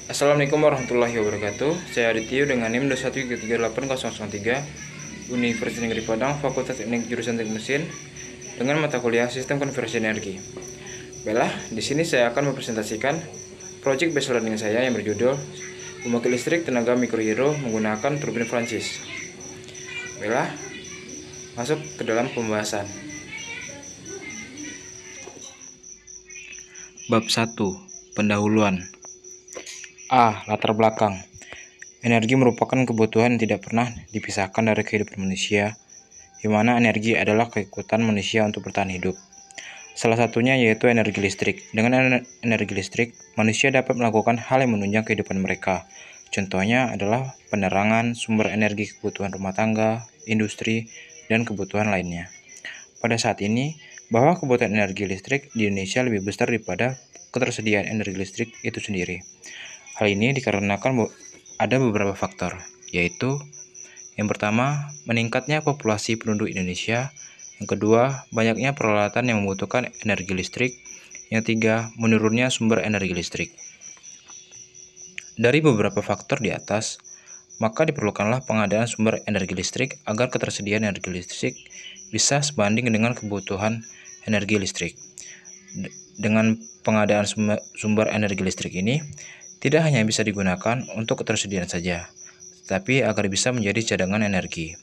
Assalamualaikum warahmatullahi wabarakatuh. Saya Adityo dengan NIM 2138003 Universitas Negeri Padang, Fakultas Teknik Jurusan Teknik Mesin dengan mata kuliah Sistem Konversi Energi. Baiklah, di sini saya akan mempresentasikan project based learning saya yang berjudul Pembangkit Listrik Tenaga Mikrohidro Menggunakan Turbin Francis. Baiklah, masuk ke dalam pembahasan. Bab 1. Pendahuluan. A. Latar belakang. Energi merupakan kebutuhan yang tidak pernah dipisahkan dari kehidupan manusia, di mana energi adalah keikutan manusia untuk bertahan hidup. Salah satunya yaitu energi listrik. Dengan energi listrik, manusia dapat melakukan hal yang menunjang kehidupan mereka. Contohnya adalah penerangan, sumber energi kebutuhan rumah tangga, industri, dan kebutuhan lainnya. Pada saat ini, bahwa kebutuhan energi listrik di Indonesia lebih besar daripada ketersediaan energi listrik itu sendiri. Hal ini dikarenakan ada beberapa faktor, yaitu yang pertama, meningkatnya populasi penduduk Indonesia. Yang kedua, banyaknya peralatan yang membutuhkan energi listrik. Yang tiga, menurunnya sumber energi listrik. Dari beberapa faktor di atas, maka diperlukanlah pengadaan sumber energi listrik agar ketersediaan energi listrik bisa sebanding dengan kebutuhan energi listrik. Dengan pengadaan sumber energi listrik ini, tidak hanya bisa digunakan untuk ketersediaan saja, tetapi agar bisa menjadi cadangan energi.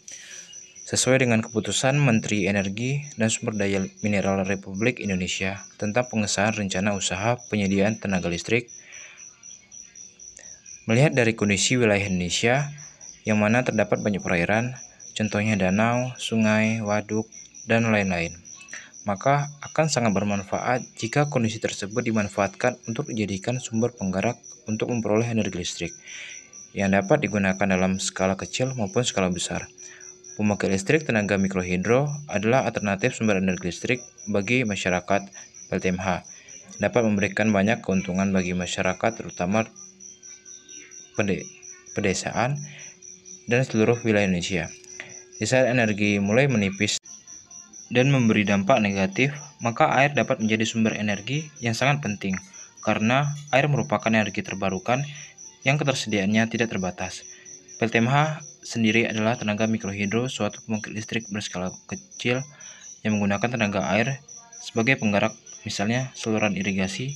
Sesuai dengan keputusan Menteri Energi dan Sumber Daya Mineral Republik Indonesia tentang pengesahan rencana usaha penyediaan tenaga listrik, melihat dari kondisi wilayah Indonesia yang mana terdapat banyak perairan, contohnya danau, sungai, waduk, dan lain-lain, maka akan sangat bermanfaat jika kondisi tersebut dimanfaatkan untuk dijadikan sumber penggerak untuk memperoleh energi listrik yang dapat digunakan dalam skala kecil maupun skala besar. Pembangkit listrik tenaga mikrohidro adalah alternatif sumber energi listrik bagi masyarakat PLTMH. Dapat memberikan banyak keuntungan bagi masyarakat, terutama pedesaan dan seluruh wilayah Indonesia. Di saat energi mulai menipis dan memberi dampak negatif, maka air dapat menjadi sumber energi yang sangat penting, karena air merupakan energi terbarukan yang ketersediaannya tidak terbatas. PLTMH sendiri adalah tenaga mikrohidro, suatu pembangkit listrik berskala kecil yang menggunakan tenaga air sebagai penggerak, misalnya saluran irigasi,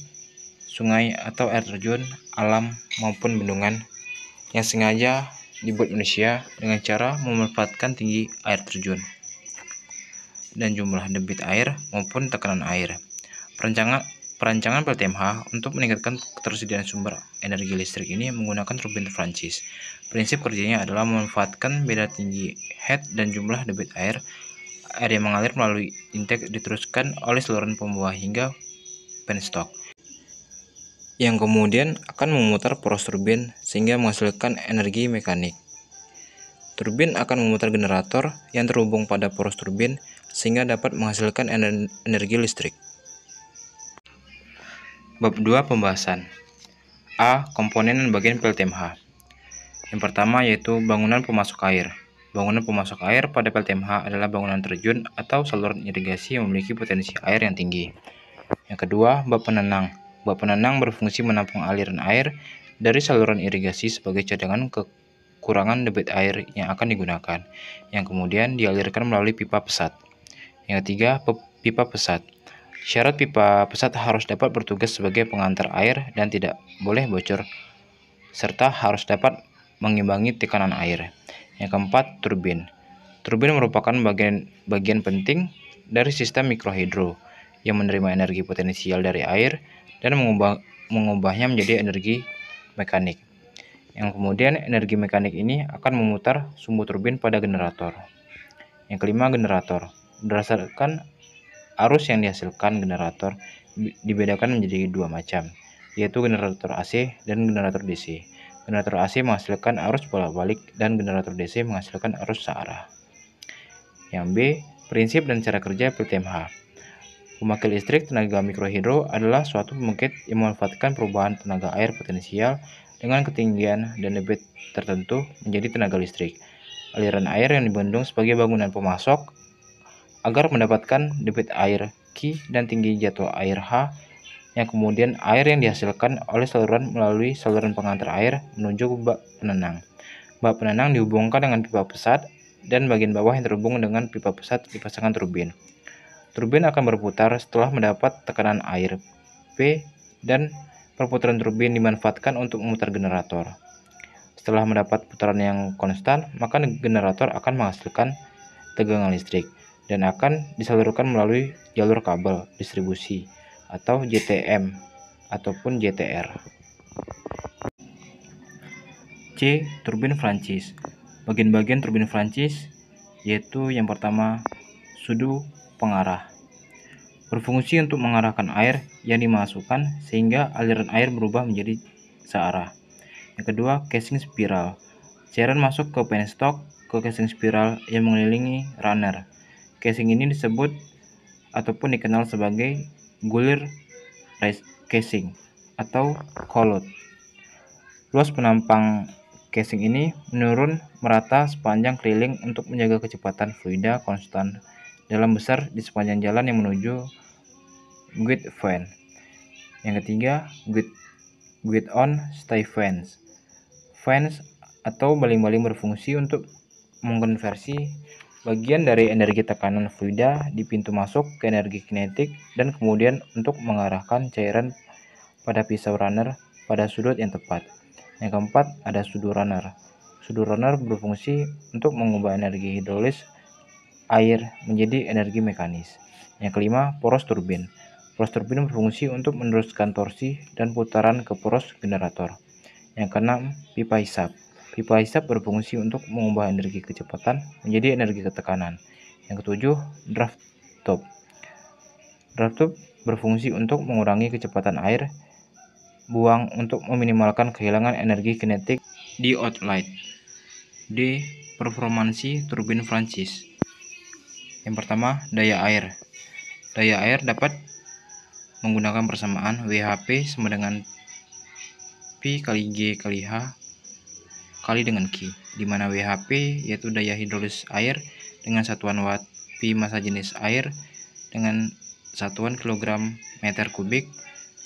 sungai atau air terjun, alam maupun bendungan yang sengaja dibuat manusia dengan cara memanfaatkan tinggi air terjun dan jumlah debit air maupun tekanan air. Perancangan PLTMH untuk meningkatkan ketersediaan sumber energi listrik ini menggunakan turbin Francis. Prinsip kerjanya adalah memanfaatkan beda tinggi head dan jumlah debit air yang mengalir melalui intake diteruskan oleh saluran pembuah hingga penstock, yang kemudian akan memutar poros turbin sehingga menghasilkan energi mekanik. Turbin akan memutar generator yang terhubung pada poros turbin sehingga dapat menghasilkan energi listrik. Bab 2. Pembahasan. A. Komponen dan bagian PLTMH. Yang pertama yaitu bangunan pemasok air. Bangunan pemasok air pada PLTMH adalah bangunan terjun atau saluran irigasi yang memiliki potensi air yang tinggi. Yang kedua, bak penenang. Bak penenang berfungsi menampung aliran air dari saluran irigasi sebagai cadangan kekurangan debit air yang akan digunakan, yang kemudian dialirkan melalui pipa pesat. Yang ketiga, pipa pesat. Syarat pipa pesat harus dapat bertugas sebagai pengantar air dan tidak boleh bocor, serta harus dapat mengimbangi tekanan air. Yang keempat, turbin. Turbin merupakan bagian penting dari sistem mikrohidro yang menerima energi potensial dari air dan mengubahnya menjadi energi mekanik. Yang kemudian energi mekanik ini akan memutar sumbu turbin pada generator. Yang kelima, generator. Berdasarkan arus yang dihasilkan generator dibedakan menjadi dua macam, yaitu generator AC dan generator DC. Generator AC menghasilkan arus bolak-balik dan generator DC menghasilkan arus searah. Yang B. Prinsip dan cara kerja PLTMH. Pembangkit listrik tenaga mikrohidro adalah suatu pembangkit yang memanfaatkan perubahan tenaga air potensial dengan ketinggian dan debit tertentu menjadi tenaga listrik. Aliran air yang dibendung sebagai bangunan pemasok agar mendapatkan debit air Q dan tinggi jatuh air H yang kemudian air yang dihasilkan oleh saluran melalui saluran pengantar air menuju ke bak penenang. Bak penenang dihubungkan dengan pipa pesat dan bagian bawah yang terhubung dengan pipa pesat dipasangkan turbin. Turbin akan berputar setelah mendapat tekanan air P dan perputaran turbin dimanfaatkan untuk memutar generator. Setelah mendapat putaran yang konstan, maka generator akan menghasilkan tegangan listrik dan akan disalurkan melalui jalur kabel distribusi atau JTM ataupun JTR. C. Turbin Francis. Bagian-bagian turbin Francis yaitu yang pertama sudu pengarah. Berfungsi untuk mengarahkan air yang dimasukkan sehingga aliran air berubah menjadi searah. Yang kedua, casing spiral. Cairan masuk ke penstock ke casing spiral yang mengelilingi runner. Casing ini disebut ataupun dikenal sebagai gulir casing atau collet. Luas penampang casing ini menurun merata sepanjang keliling untuk menjaga kecepatan fluida konstan dalam besar di sepanjang jalan yang menuju guide fan. Yang ketiga, guide on stay fans. Fans atau baling-baling berfungsi untuk mengkonversi bagian dari energi tekanan fluida di pintu masuk ke energi kinetik dan kemudian untuk mengarahkan cairan pada pisau runner pada sudut yang tepat. Yang keempat, ada sudu runner. Sudu runner berfungsi untuk mengubah energi hidrolis air menjadi energi mekanis. Yang kelima, poros turbin. Poros turbin berfungsi untuk meneruskan torsi dan putaran ke poros generator. Yang keenam, pipa hisap. Pipa hisap berfungsi untuk mengubah energi kecepatan menjadi energi ketekanan. Yang ketujuh, draft tube. Draft tube berfungsi untuk mengurangi kecepatan air buang untuk meminimalkan kehilangan energi kinetik di outlet. D. Performansi turbin Francis. Yang pertama, daya air. Daya air dapat menggunakan persamaan WHP sama dengan P kali G kali H kali dengan Q, di mana WHP yaitu daya hidrolis air dengan satuan watt, P massa jenis air dengan satuan kilogram meter kubik,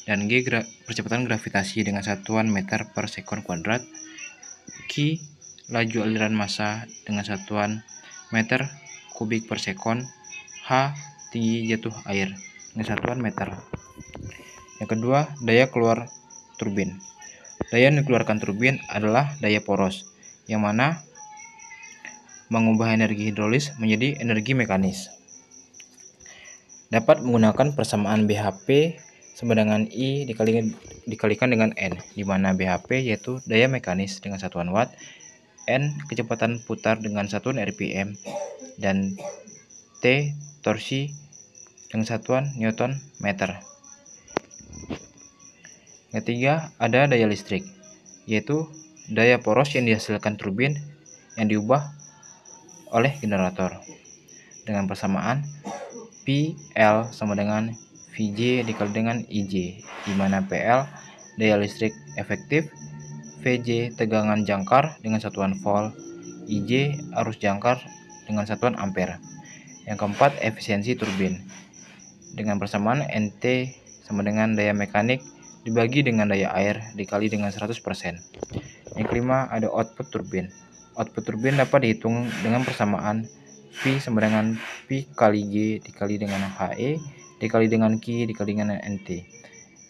dan G percepatan gravitasi dengan satuan meter per sekon kuadrat, Q laju aliran massa dengan satuan meter kubik per sekon, H tinggi jatuh air dengan satuan meter. Yang kedua, daya keluar turbin. Daya yang dikeluarkan turbin adalah daya poros, yang mana mengubah energi hidrolis menjadi energi mekanis. Dapat menggunakan persamaan BHP sama dengan I dikalikan dengan N, di mana BHP yaitu daya mekanis dengan satuan watt, N kecepatan putar dengan satuan RPM, dan T torsi dengan satuan Newton meter. Ketiga, ada daya listrik, yaitu daya poros yang dihasilkan turbin yang diubah oleh generator dengan persamaan PL sama dengan VJ dikali dengan IJ, di mana PL daya listrik efektif, VJ tegangan jangkar dengan satuan volt, IJ arus jangkar dengan satuan ampere. Yang keempat, efisiensi turbin dengan persamaan NT sama dengan daya mekanik dibagi dengan daya air dikali dengan 100%. Yang kelima, ada output turbin. Output turbin dapat dihitung dengan persamaan P sama dengan P kali G dikali dengan HE dikali dengan Q dikali dengan NT,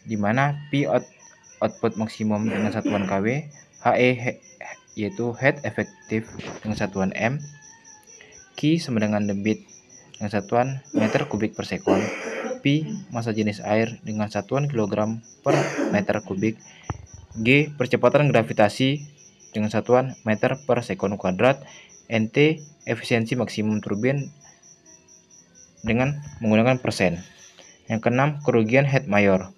di mana P output maksimum dengan satuan kW, HE yaitu head efektif dengan satuan M, Q sama dengan debit dengan satuan meter kubik per sekon, P massa jenis air dengan satuan kilogram per meter kubik, G percepatan gravitasi dengan satuan meter per sekon kuadrat, NT efisiensi maksimum turbin dengan menggunakan persen. Yang keenam, kerugian head mayor.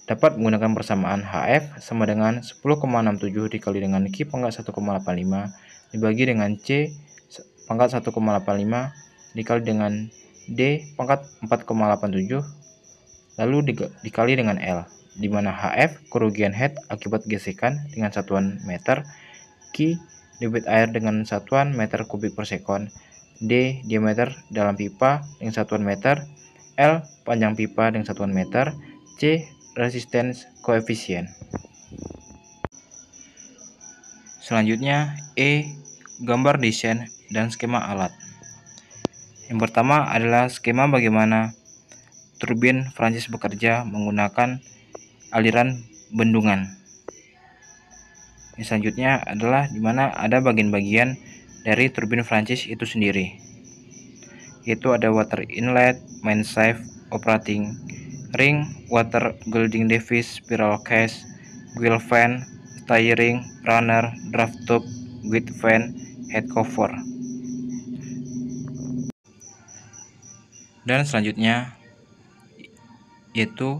Dapat menggunakan persamaan HF sama dengan 10,67 dikali dengan Q pangkat 1,85 dibagi dengan C pangkat 1,85 dikali dengan D pangkat 4,87 lalu dikali dengan L, di mana HF kerugian head akibat gesekan dengan satuan meter, Q debit air dengan satuan meter kubik per sekon, D diameter dalam pipa dengan satuan meter, L. Panjang pipa dengan satuan meter. C. Resistance koefisien. Selanjutnya, E. Gambar desain dan skema alat. Yang pertama adalah skema bagaimana turbin Prancis bekerja menggunakan aliran bendungan. Yang selanjutnya adalah di mana ada bagian-bagian dari turbin Prancis itu sendiri, yaitu ada water inlet, main shaft, operating ring, water guiding device, spiral case, wheel fan, steering, runner, draft tube, guide fan, head cover. Dan selanjutnya yaitu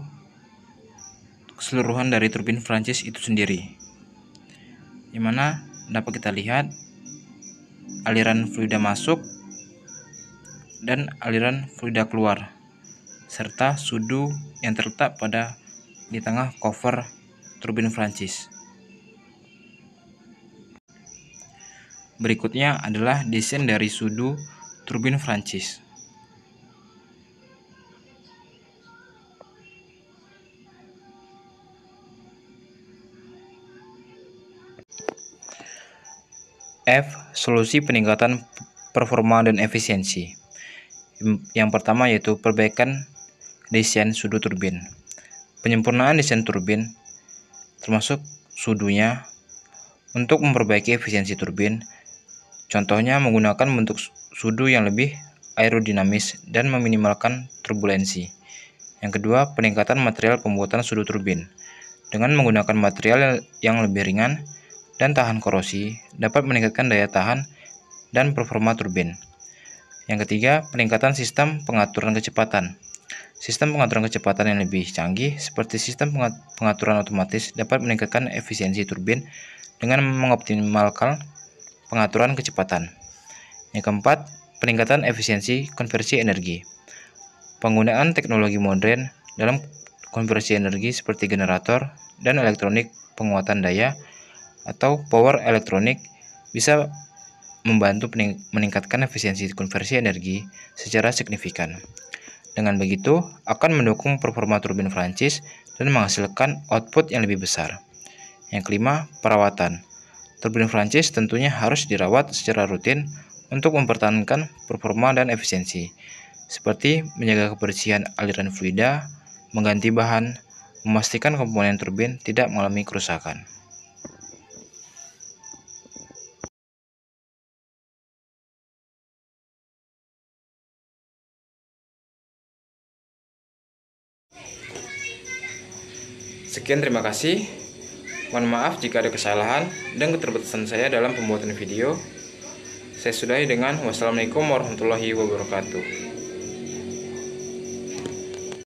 keseluruhan dari turbin Prancis itu sendiri, di mana dapat kita lihat aliran fluida masuk dan aliran fluida keluar, serta sudu yang terletak di tengah cover turbin Prancis. Berikutnya adalah desain dari sudu turbin Prancis. F. Solusi peningkatan performa dan efisiensi. Yang pertama yaitu perbaikan desain sudu turbin. Penyempurnaan desain turbin termasuk sudunya untuk memperbaiki efisiensi turbin. Contohnya menggunakan bentuk sudu yang lebih aerodinamis dan meminimalkan turbulensi. Yang kedua, peningkatan material pembuatan sudu turbin. Dengan menggunakan material yang lebih ringan dan tahan korosi, dapat meningkatkan daya tahan dan performa turbin. Yang ketiga, peningkatan sistem pengaturan kecepatan. Sistem pengaturan kecepatan yang lebih canggih seperti sistem pengaturan otomatis dapat meningkatkan efisiensi turbin dengan mengoptimalkan pengaturan kecepatan. Yang keempat, peningkatan efisiensi konversi energi. Penggunaan teknologi modern dalam konversi energi seperti generator dan elektronik penguatan daya atau power elektronik bisa membantu meningkatkan efisiensi konversi energi secara signifikan. Dengan begitu, akan mendukung performa turbin Prancis dan menghasilkan output yang lebih besar. Yang kelima, perawatan. Turbin Prancis tentunya harus dirawat secara rutin untuk mempertahankan performa dan efisiensi, seperti menjaga kebersihan aliran fluida, mengganti bahan, memastikan komponen turbin tidak mengalami kerusakan. Sekian, terima kasih. Mohon maaf jika ada kesalahan dan keterbatasan saya dalam pembuatan video. Saya sudahi dengan wassalamualaikum warahmatullahi wabarakatuh.